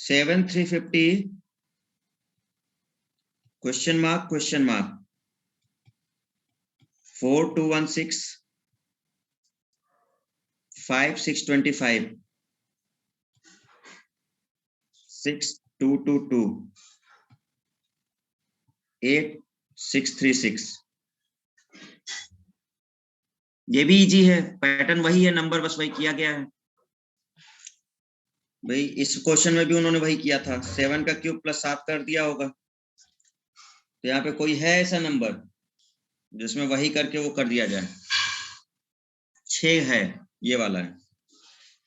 7,350 question mark 4,216 5,625 6,222 8,636। ये भी easy है, पैटर्न वही है, नंबर बस वही किया गया है भाई। इस क्वेश्चन में भी उन्होंने वही किया था, 7 का क्यूब प्लस 7 कर दिया होगा। तो यहाँ पे कोई है ऐसा नंबर जिसमें वही करके वो कर दिया जाए? 6 है, ये वाला है,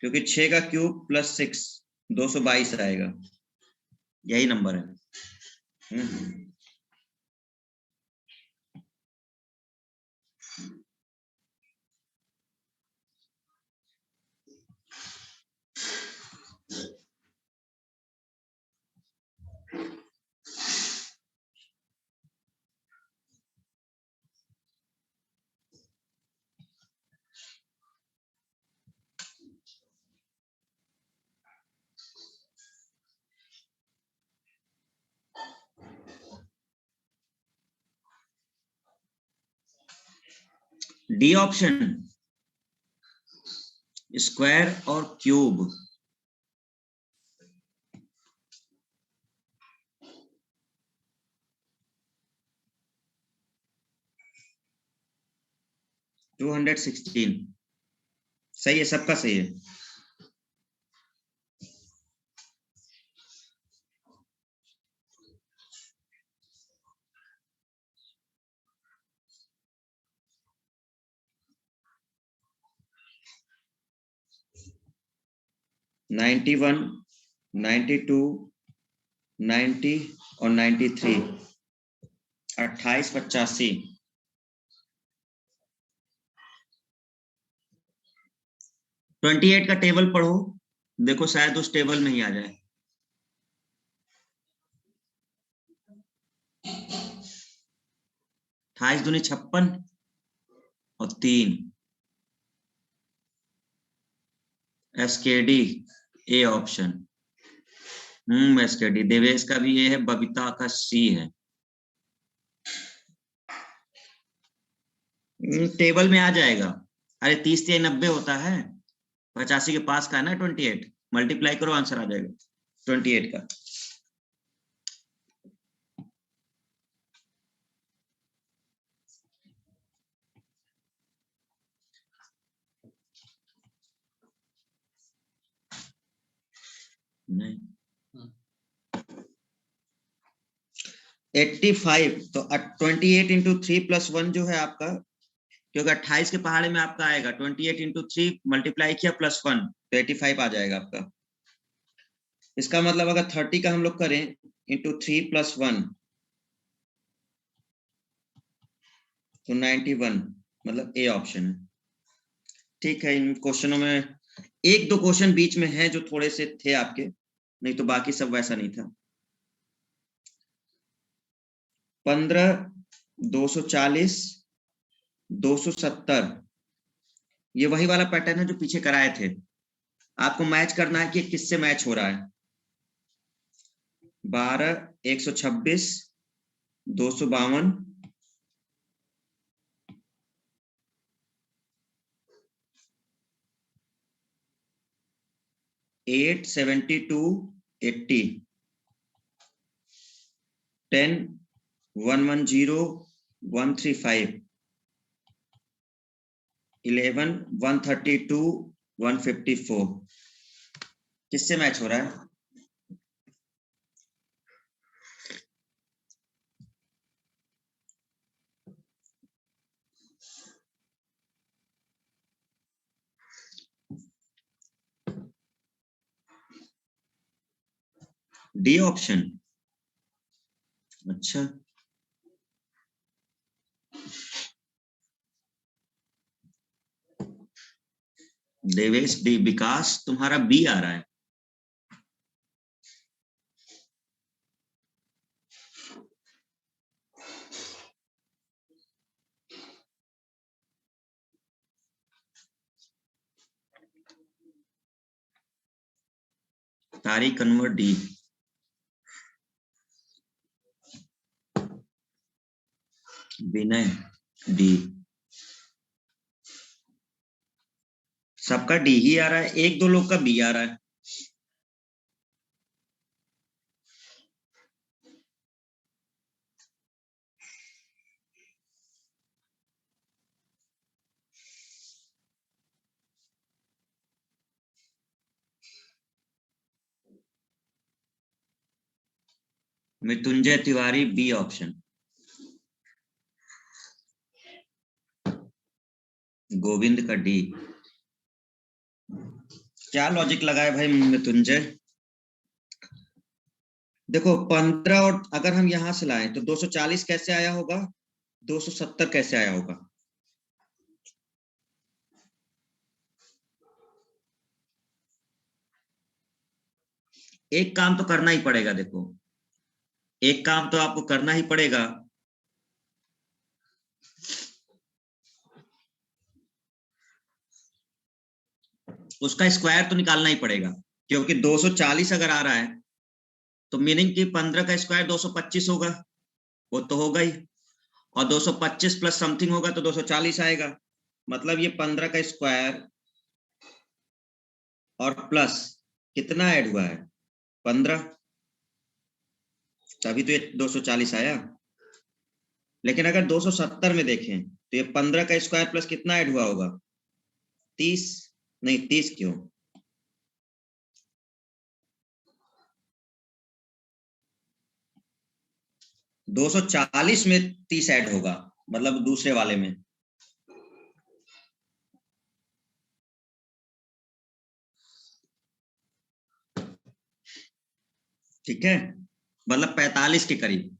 क्योंकि 6 का क्यूब प्लस 6 222 आएगा, यही नंबर है। डी ऑप्शन, स्क्वायर और क्यूब। टू 216 सही है, सबका सही है। नाइन्टी 92 90 और 93 2885। ट्वेंटी 28 का टेबल पढ़ो, देखो शायद उस टेबल में ही आ जाए। अट्ठाईस दूनी 56 और 3 SKD A option. SKD, Devesh का भी ए है, बबीता का सी है। टेबल में आ जाएगा। अरे 30 से 90 होता है, 85 के पास का है ना 28, मल्टीप्लाई करो आंसर आ जाएगा 28 का। नहीं 85, तो 28 इंटू 3 प्लस 1 जो है आपका, क्योंकि 28 के पहाड़े में आपका आएगा 28 इंटू 3 मल्टीप्लाई किया प्लस 1 तो 85 आ जाएगा आपका। इसका मतलब अगर 30 का हम लोग करें इंटू 3 प्लस 1 तो 91, मतलब ए ऑप्शन है। ठीक है, इन क्वेश्चनों में एक दो क्वेश्चन बीच में है जो थोड़े से थे आपके, नहीं तो बाकी सब वैसा नहीं था। 15 240 270 ये वही वाला पैटर्न है जो पीछे कराए थे। आपको मैच करना है कि किससे मैच हो रहा है। 12 126 252 872 80 10 110 135 11 132 154 किससे मैच हो रहा है? D option. अच्छा, देवेश डी, विकास तुम्हारा बी आ रहा है। तारिक अनवर डी। विनय डी। सबका डी ही आ रहा है, एक दो लोग का बी आ रहा है। Mrityunjay Tiwari B option. गोविंद का डी। क्या लॉजिक लगाए भाई मृत्युंजय? देखो 15 और अगर हम यहां से लाएं तो 240 कैसे आया होगा, 270 कैसे आया होगा? एक काम तो करना ही पड़ेगा, देखो एक काम तो आपको करना ही पड़ेगा। उसका स्क्वायर तो निकालना ही पड़ेगा, क्योंकि 240 अगर आ रहा है तो मीनिंग कि 15 का स्क्वायर 225 होगा, वो तो होगा ही। और 225 प्लस समथिंग होगा तो 240 आएगा। मतलब ये 15 का स्क्वायर और प्लस कितना ऐड हुआ है, 15, तभी तो ये 240 आया। लेकिन अगर 270 में देखें तो ये 15 का स्क्वायर प्लस कितना ऐड हुआ होगा, 30। नहीं 30 क्यों, 240 में 30 ऐड होगा, मतलब दूसरे वाले में। ठीक है, मतलब 45 के करीब।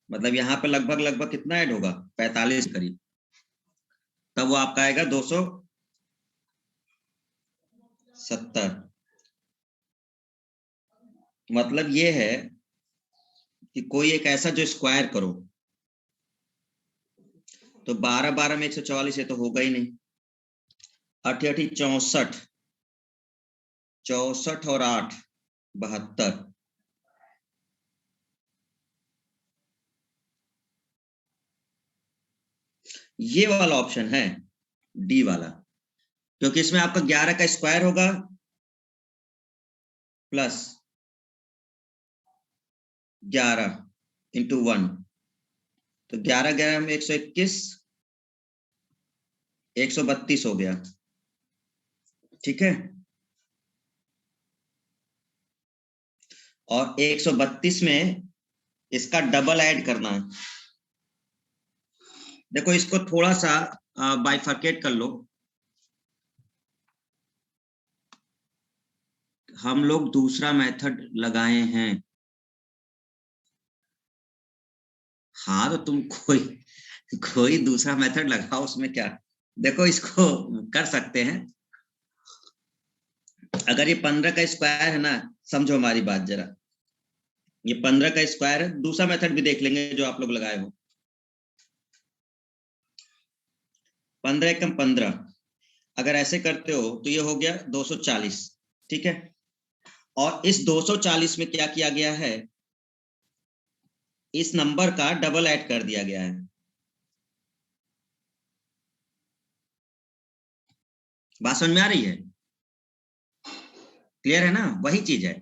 मतलब यहाँ पे लगभग लगभग कितना ऐड होगा, 45 के करीब। तब वो आपका आएगा 270। मतलब ये है कि कोई एक ऐसा जो स्क्वायर करो, तो 12 12 में 144, ये तो होगा ही नहीं। 8 8 64, 64 और 8 72। ये वाला ऑप्शन है डी वाला, क्योंकि इसमें आपका 11 का स्क्वायर होगा प्लस 11 इंटू 1, तो 11 11 में 121, 132 हो गया। ठीक है, और 132 में इसका डबल ऐड करना है। देखो इसको थोड़ा सा बाइफरकेट कर लो। हम लोग दूसरा मेथड लगाए हैं। हाँ तो तुम कोई कोई दूसरा मेथड लगाओ, उसमें क्या। देखो इसको कर सकते हैं। अगर ये 15 का स्क्वायर है ना, समझो हमारी बात जरा, ये 15 का स्क्वायर है। दूसरा मेथड भी देख लेंगे जो आप लोग लगाए हो। 15 एकम 15, अगर ऐसे करते हो तो ये हो गया 240। ठीक है, और इस 240 में क्या किया गया है, इस नंबर का डबल ऐड कर दिया गया है। बात समझ में आ रही है, क्लियर है ना? वही चीज है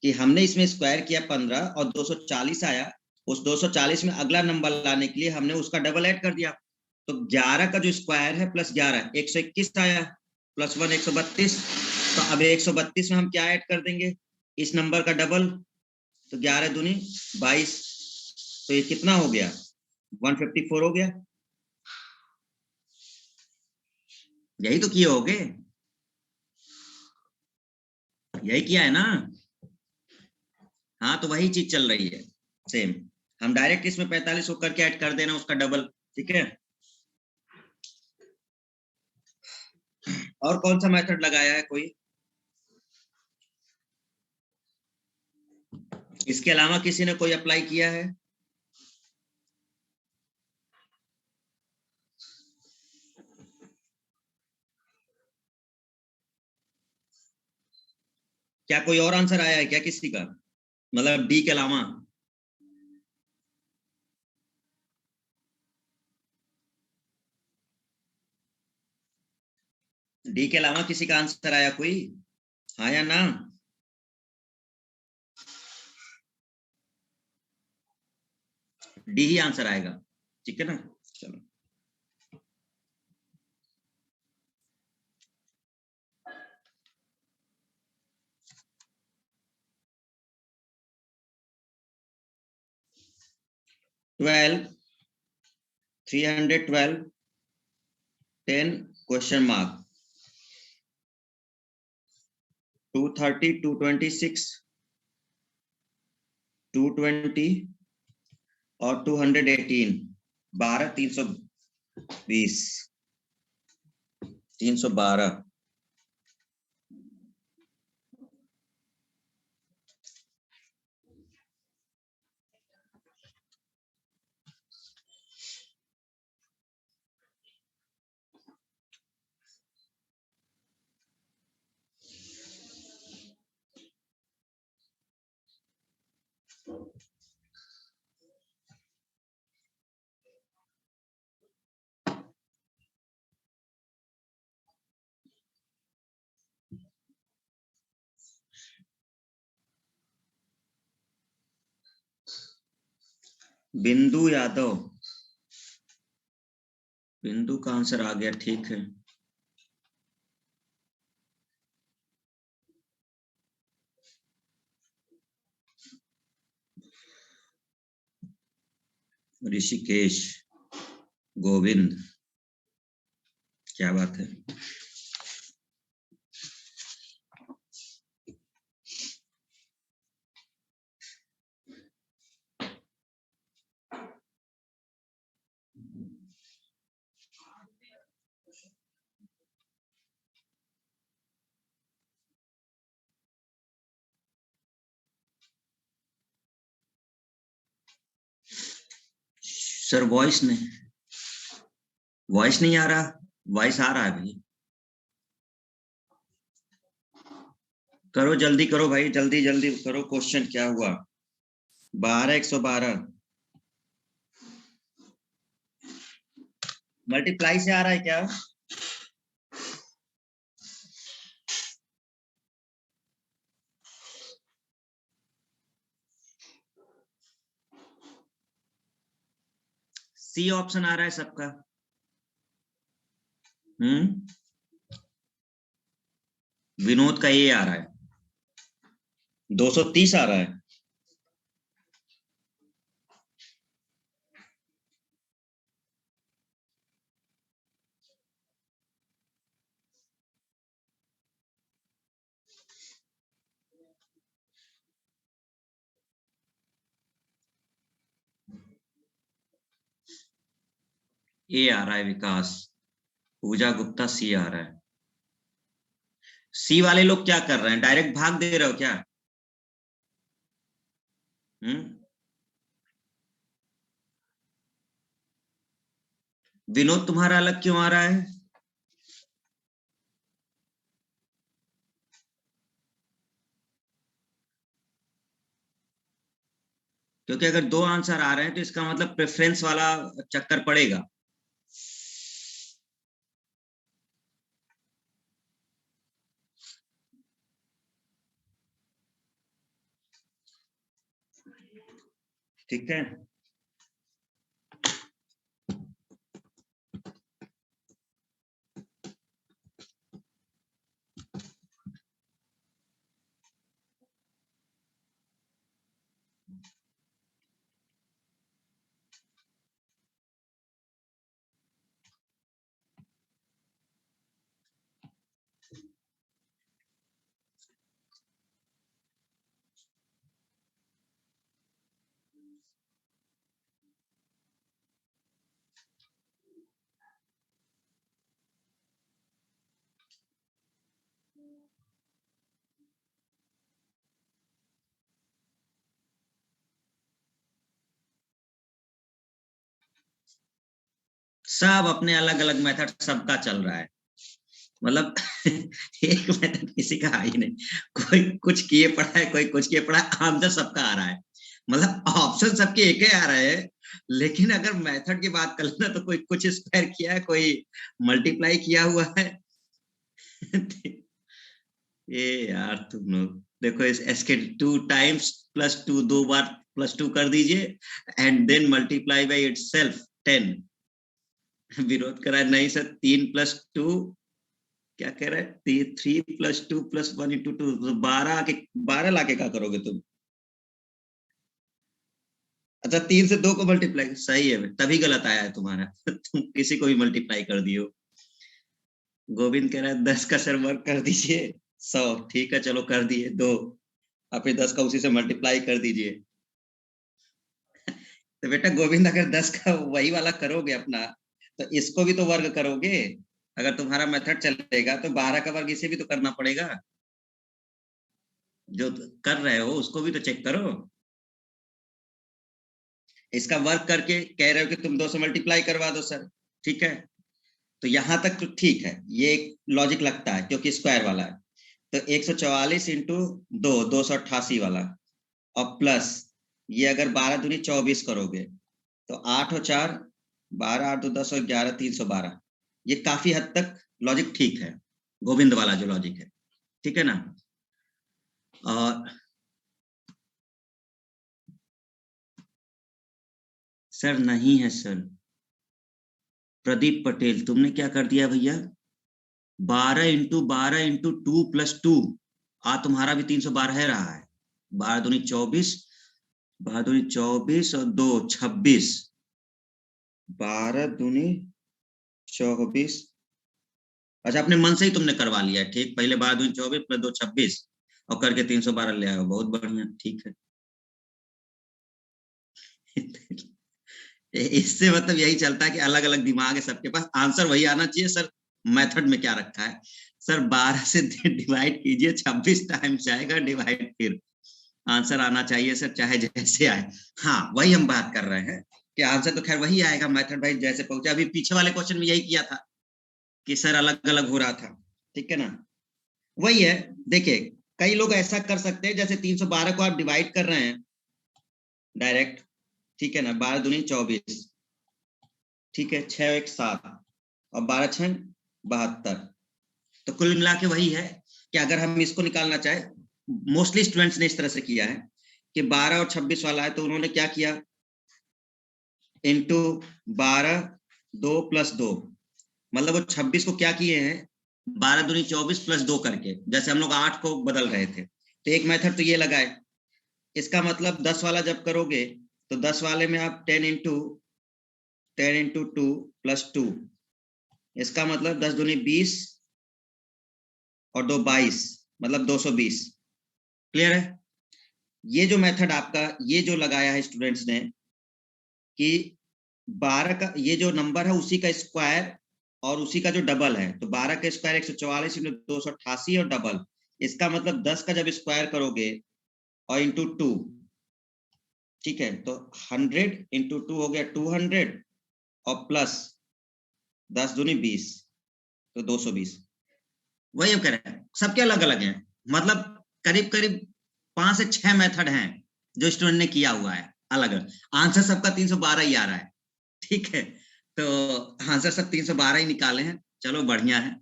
कि हमने इसमें स्क्वायर किया 15 और 240 आया। उस 240 में अगला नंबर लाने के लिए हमने उसका डबल ऐड कर दिया। तो 11 का जो स्क्वायर है प्लस 11 121 आया, प्लस 1 132। तो अब 132 में हम क्या ऐड कर देंगे, इस नंबर का डबल। तो 11 दूनी 22, तो ये कितना हो गया, 154 हो गया। यही तो किए होगे, यही किया है ना। हाँ तो वही चीज चल रही है सेम। हम डायरेक्ट इसमें 45 को करके ऐड कर देना उसका डबल। ठीक है, और कौन सा मेथड लगाया है कोई, इसके अलावा किसी ने कोई अप्लाई किया है? क्या कोई और आंसर आया है क्या किसी का, मतलब डी के अलावा? डी के अलावा किसी का आंसर आया कोई, हाँ या ना? डी ही आंसर आएगा, ठीक है ना? चलो, ट्वेल्व, 312, 10 क्वेश्चन मार्क, 230, 226, 220 और 218, 12, 320, 312। बिंदु यादव, बिंदु का आंसर आ गया, ठीक है। ऋषिकेश, गोविंद, क्या बात है। सर वॉइस नहीं आ रहा, वॉइस आ रहा है भाई, करो जल्दी करो भाई, जल्दी जल्दी करो, क्वेश्चन क्या हुआ? 12, 112 मल्टीप्लाई से आ रहा है क्या? सी ऑप्शन आ रहा है सबका। विनोद का ये आ रहा है, 230 आ रहा है। ए आ रहा है विकास, पूजा गुप्ता सी आ रहा है। सी वाले लोग क्या कर रहे हैं, डायरेक्ट भाग दे रहे हो क्या? विनोद तुम्हारा अलग क्यों आ रहा है? क्योंकि अगर दो आंसर आ रहे हैं तो इसका मतलब प्रेफरेंस वाला चक्कर पड़ेगा। ठीक है, सब अपने अलग अलग मेथड सबका चल रहा है। मतलब एक मेथड किसी का आ ही नहीं, कोई कुछ किए पड़ा है, कोई कुछ किए पड़ा है, आंसर सबका आ रहा है, मतलब ऑप्शन सबके एक ही आ रहे हैं, लेकिन अगर मेथड की बात कर लेना तो कोई कुछ स्क्वायर किया है, कोई मल्टीप्लाई किया हुआ है। ये यार तुम लोग देखो, इस इसके 2 टाइम्स +2, 2 बार +2 कर दीजिए, and then multiply by itself 10। विरोध करा नहीं सर, 3 + 2 क्या कह रहा है, 3 + 2 + 1 × 2, तो 12 के 12 लाके क्या करोगे तुम? अच्छा, 3 से 2 को मल्टीप्लाई, सही है, तभी गलत आया है तुम्हारा। तुम किसी को भी मल्टीप्लाई कर दियो। गोविंद कह रहा है 10 का सर वर्क कर दीजिए, 100, ठीक है चलो कर दिए 2, अब फिर 10 का उसी से मल्टीप्लाई कर दीजिए। तो बेटा गोविंद, अगर 10 का वही वाला करोगे अपना, तो इसको भी तो वर्ग करोगे। अगर तुम्हारा मेथड चलेगा तो 12 का वर्ग इसे भी तो करना पड़ेगा, जो कर रहे हो उसको भी तो चेक करो। इसका वर्क करके कह रहे हो कि तुम 2 से मल्टीप्लाई करवा दो सर, ठीक है, तो यहां तक तो ठीक है, ये लॉजिक लगता है क्योंकि स्क्वायर वाला है। तो 144 इंटू 2, 288 वाला, और प्लस ये अगर 12 दूनी 24 करोगे तो 8 और 4 12, 8 2 10 और 11 312, ये काफी हद तक लॉजिक ठीक है, गोविंद वाला जो लॉजिक है, ठीक है ना। और सर नहीं है सर, प्रदीप पटेल तुमने क्या कर दिया भैया, 12 × 12 × 2 + 2, तुम्हारा भी 312 है रहा है, 12 दूनी 24, 12 दूनी 24 और 2 26, 12 दूनी 24। अच्छा, अपने मन से ही तुमने करवा लिया है, ठीक, पहले 12 दूनी 24 + 2 26 और करके 312 ले आए, बहुत बढ़िया, ठीक है। इससे मतलब यही चलता है कि अलग अलग दिमाग है सबके पास, आंसर वही आना चाहिए सर। मेथड में क्या रखा है सर, 12 से डिवाइड कीजिए, 26 टाइम्स जाएगा डिवाइड, फिर आंसर आना चाहिए सर, चाहे जैसे आए। हाँ, वही हम बात कर रहे हैं कि आंसर तो खैर वही आएगा, मेथड भाई जैसे पहुंचा, अभी पीछे वाले क्वेश्चन में यही किया था कि सर अलग अलग हो रहा था, ठीक है ना। वही है, देखिए, कई लोग ऐसा कर सकते हैं, जैसे 312 को आप डिवाइड कर रहे हैं डायरेक्ट, ठीक है ना, 12 दूनी 24, ठीक है, 6 1 7 और 12 6 72, तो कुल मिला के वही है कि अगर हम इसको निकालना चाहे, मोस्टली स्टूडेंट्स ने इस तरह से किया है कि 12 और 26 वाला है तो उन्होंने क्या किया, इंटू 12 2 + 2, मतलब वो 26 को क्या किए हैं, 12 दूनी 24 + 2 करके, जैसे हम लोग 8 को बदल रहे थे, तो एक मेथड तो ये लगाए। इसका मतलब 10 वाला जब करोगे तो 10 वाले में आप 10 × 2 + 2, इसका मतलब 10 दूनी 20 और 2 22, मतलब 220। क्लियर है। ये जो मेथड आपका ये जो लगाया है स्टूडेंट्स ने कि 12 का ये जो नंबर है उसी का स्क्वायर और उसी का जो डबल है, तो 12 का स्क्वायर 144 × 288 और डबल, इसका मतलब 10 का जब स्क्वायर करोगे और इंटू 2, ठीक है, तो 100 × 2 हो गया 200 और प्लस 10 दूनी 20, तो 220। वही हम कह रहे हैं, सबके अलग अलग हैं, मतलब करीब करीब 5 से 6 मेथड हैं जो स्टूडेंट ने किया हुआ है अलग अलग, आंसर सबका 312 ही आ रहा है, ठीक है, तो आंसर सब 312 ही निकाले हैं, चलो बढ़िया है,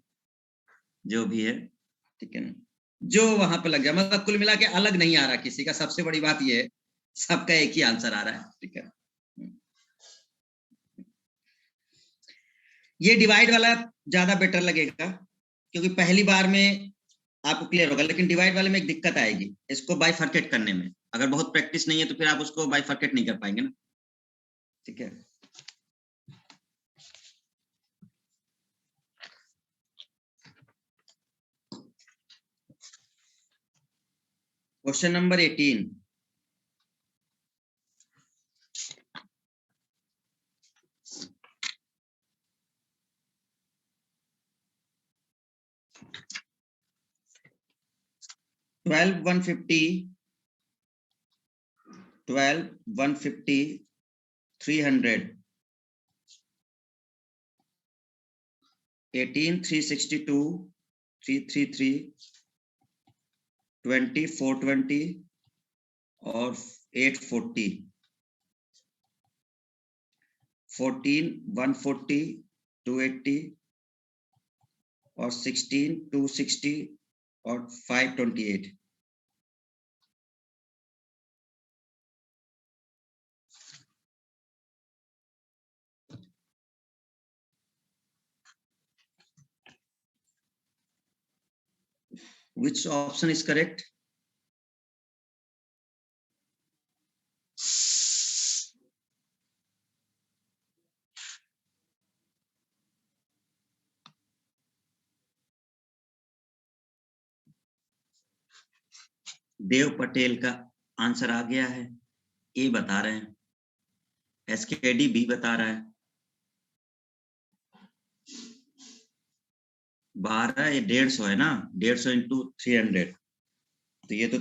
जो भी है, ठीक है ना, जो वहां पे लग जाए, मतलब कुल मिला के अलग नहीं आ रहा किसी का, सबसे बड़ी बात ये है, सबका एक ही आंसर आ रहा है, ठीक है। ये डिवाइड वाला ज्यादा बेटर लगेगा, क्योंकि पहली बार में आपको क्लियर होगा, लेकिन डिवाइड वाले में एक दिक्कत आएगी, इसको बाइफरकेट करने में, अगर बहुत प्रैक्टिस नहीं है तो फिर आप उसको बाइफरकेट नहीं कर पाएंगे ना, ठीक है। क्वेश्चन नंबर 18, ट्वेल्व 150 300 18, 362, 333, 20, 420 और 840, 14, 140, 280 और 16, 260 और 528। Which option is correct? Dev Patel का आंसर आ गया है, ए बता रहे हैं, एसकेडी बी बता रहा है। 12 ये 150 है ना, 150 इंटू 300, तो ये तो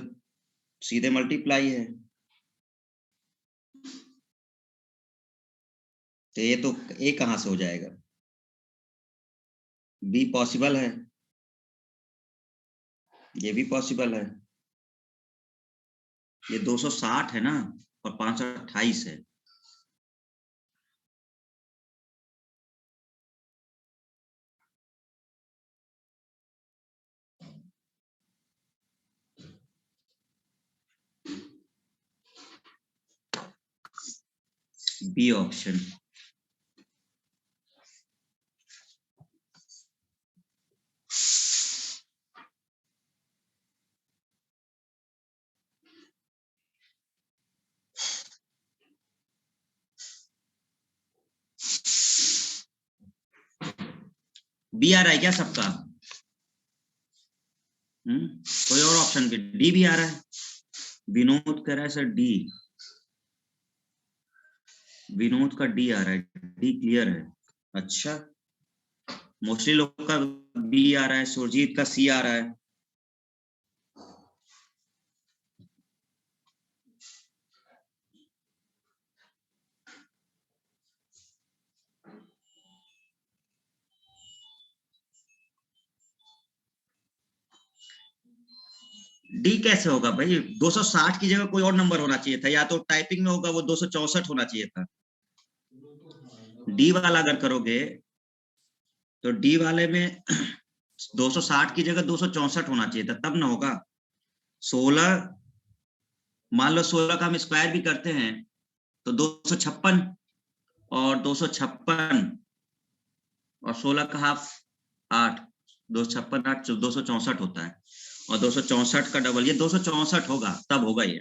सीधे मल्टीप्लाई है, तो ये तो ए कहां से हो जाएगा? बी पॉसिबल है, ये भी पॉसिबल है। ये 260 है ना और 528 है। B option. बी आ रहा है क्या सबका? कोई और ऑप्शन के? डी भी आ रहा है। विनोद कह रहा है सर डी, विनोद का डी आ रहा है, डी क्लियर है। अच्छा, मोस्टली लोग का बी आ रहा है, सुरजीत का सी आ रहा है। डी कैसे होगा भाई? 260 की जगह कोई और नंबर होना चाहिए था, या तो टाइपिंग में होगा वो 264 होना चाहिए था। डी वाला अगर करोगे तो डी वाले में 260 की जगह 264 होना चाहिए था, तब ना होगा। 16, मान लो 16 का हम स्क्वायर भी करते हैं तो 256 और 256 और 16 का हाफ 8, 256 8 264 होता है, और 264 का डबल ये 264 होगा, तब होगा ये।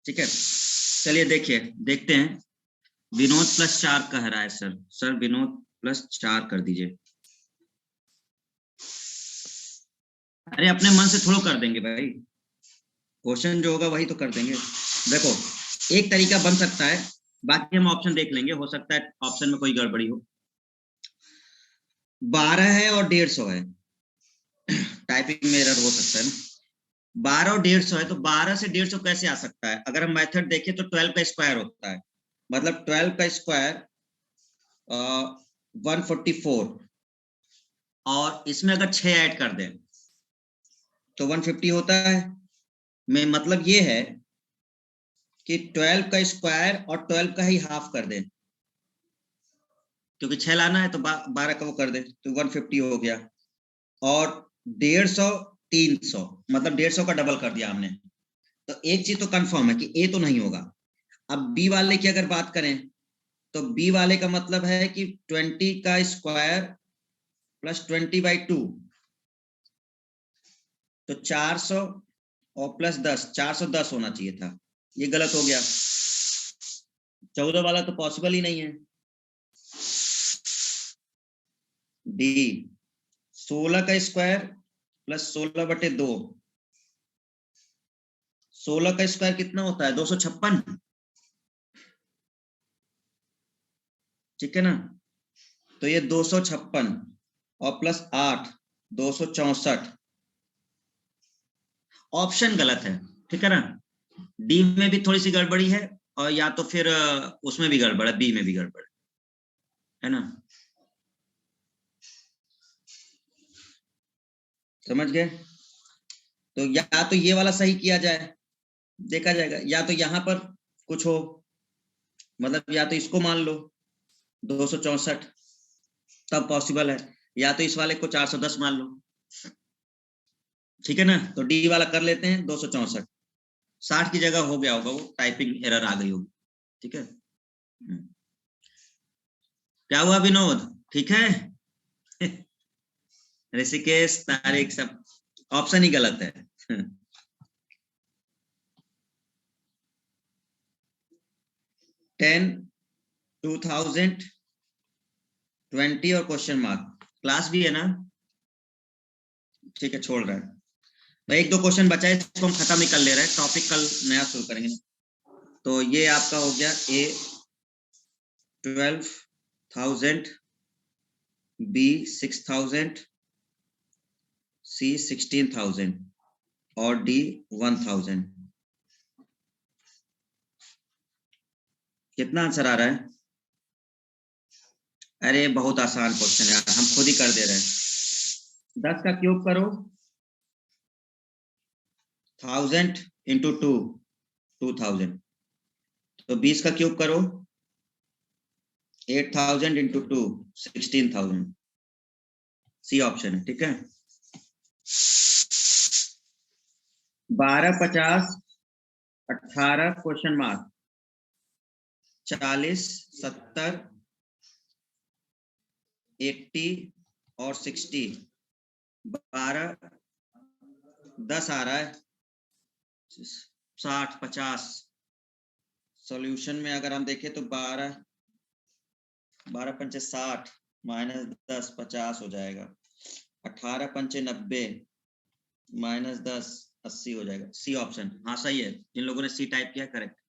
ठीक है, चलिए देखिए, देखते हैं। विनोद +4 कह रहा है सर। सर विनोद +4 कर दीजिए। अरे अपने मन से थोड़ा कर देंगे भाई, क्वेश्चन जो होगा वही तो कर देंगे। देखो, एक तरीका बन सकता है, बाकी हम ऑप्शन देख लेंगे, हो सकता है ऑप्शन में कोई गड़बड़ी हो। 12 है और 150 है, टाइपिंग में एरर हो सकता है ना। 12 और 150 है, तो 12 से 150 कैसे आ सकता है? अगर हम मेथड देखें तो 12 का स्क्वायर होता है, मतलब 12 का स्क्वायर 144, और इसमें अगर 6 ऐड कर दें तो 150 होता है। में मतलब ये है कि 12 का स्क्वायर और 12 का ही हाफ कर दें, क्योंकि 6 लाना है तो 12 का वो कर दे, तो 150 हो गया। और 150 300, मतलब 150 का डबल कर दिया हमने। तो एक चीज तो कंफर्म है कि ए तो नहीं होगा। अब बी वाले की अगर बात करें तो बी वाले का मतलब है कि 20 का स्क्वायर प्लस 20/2, तो 400 और प्लस 10, 410 होना चाहिए था, ये गलत हो गया। 14 वाला तो पॉसिबल ही नहीं है। डी 16 का स्क्वायर प्लस 16/2, 16 का स्क्वायर कितना होता है? 256, ठीक है ना। तो ये 256 और प्लस 8 264, ऑप्शन गलत है, ठीक है ना। डी में भी थोड़ी सी गड़बड़ी है, और या तो फिर उसमें भी गड़बड़ है, बी में भी गड़बड़ है ना। समझ गए? तो या तो ये वाला सही किया जाए, देखा जाएगा, या तो यहाँ पर कुछ हो, मतलब या तो इसको मान लो 264 तब पॉसिबल है, या तो इस वाले को 410 मान लो। ठीक है ना? तो डी वाला कर लेते हैं 264, 60 की जगह हो गया होगा, वो टाइपिंग एरर आ गई होगी। ठीक है, क्या हुआ विनोद? ठीक है? ऋषिकेश, तारिक, सब ऑप्शन ही गलत है। 10, 2000, 20 और क्वेश्चन मार्क। क्लास भी है ना? ठीक है, छोड़ रहा है भाई। एक दो क्वेश्चन बचा है, इसको हम खत्म ही कर ले रहे हैं, टॉपिक कल नया शुरू करेंगे। तो ये आपका हो गया ए 12,000, बी 6,000, सी 16,000 और डी 1,000। कितना आंसर आ रहा है? अरे बहुत आसान क्वेश्चन है, हम खुद ही कर दे रहे हैं। 10 का क्यूब करो, 1000 इंटू 2, 2000। तो 20 का क्यूब करो, 8000 इंटू 2, 16,000। सी ऑप्शन है। ठीक है, 12, 50, 18 क्वेश्चन मार्क, 40, 70, 80 और 60, 12, 10 आ रहा है, 60, 50। सॉल्यूशन में अगर हम देखें तो 12, 12 पंचे 60 माइनस 10, 50 हो जाएगा। 18 पंचे 90 माइनस 10, 80 हो जाएगा। सी ऑप्शन, हाँ सही है। जिन लोगों ने सी टाइप किया करेक्ट।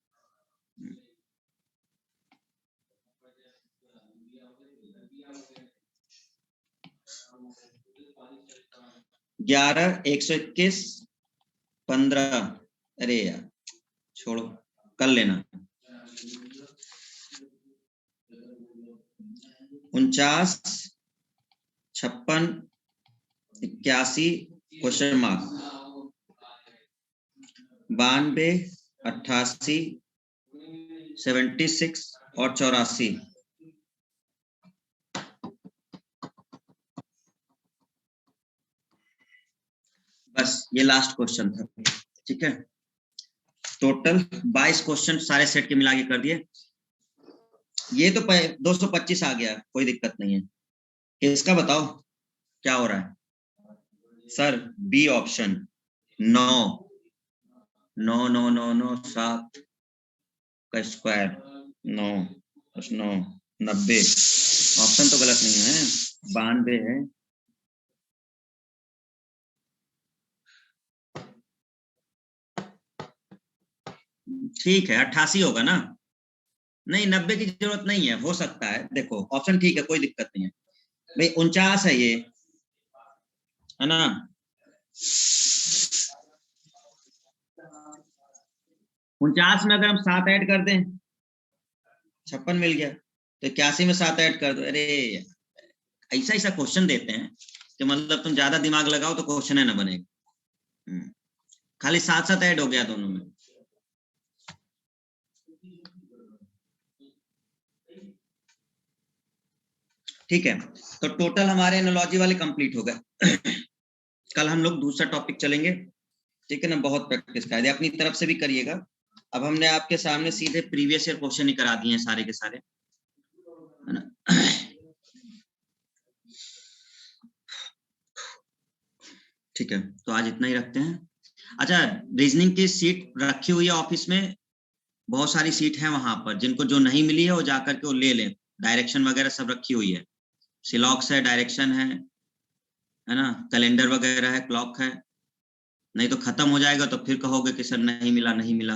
11, 121, 15। अरे यार छोड़ो, कर लेना। 49, 56, 81 क्वेश्चन मार्क, 92, 88, 76 और 84। बस ये लास्ट क्वेश्चन था। ठीक है, टोटल 22 क्वेश्चन सारे सेट के मिला के कर दिए। ये तो 225 आ गया, कोई दिक्कत नहीं है। इसका बताओ क्या हो रहा है? सर बी ऑप्शन, 9, 9, 9, 9, 9, 7 का स्क्वायर, 9 + 9, 90। ऑप्शन तो गलत नहीं है, 92 है। ठीक है, 88 होगा ना? नहीं, 90 की जरूरत नहीं है, हो सकता है। देखो ऑप्शन ठीक है, कोई दिक्कत नहीं है भाई। 49 है ये, है ना? 49 में अगर हम 7 ऐड कर दें, 56 मिल गया। तो 81 में 7 ऐड कर दो। अरे ऐसा ऐसा क्वेश्चन देते हैं कि मतलब तुम ज्यादा दिमाग लगाओ तो क्वेश्चन है ना बनेगा। खाली 7 ऐड हो गया दोनों में। ठीक है, तो टोटल हमारे एनालॉजी वाले कंप्लीट हो गए। कल हम लोग दूसरा टॉपिक चलेंगे। ठीक है ना? बहुत प्रैक्टिस कर दिया, अपनी तरफ से भी करिएगा। अब हमने आपके सामने सीधे प्रीवियस ईयर क्वेश्चन ही करा दिए हैं सारे के सारे, है ना? ठीक है, तो आज इतना ही रखते हैं। अच्छा, रीजनिंग की सीट रखी हुई है ऑफिस में, बहुत सारी सीट है वहां पर। जिनको जो नहीं मिली है वो जाकर के वो ले लें। डायरेक्शन वगैरह सब रखी हुई है, सिलॉक्स है, डायरेक्शन है ना, कैलेंडर वगैरह है, क्लॉक है। नहीं तो खत्म हो जाएगा तो फिर कहोगे कि सर नहीं मिला, नहीं मिला।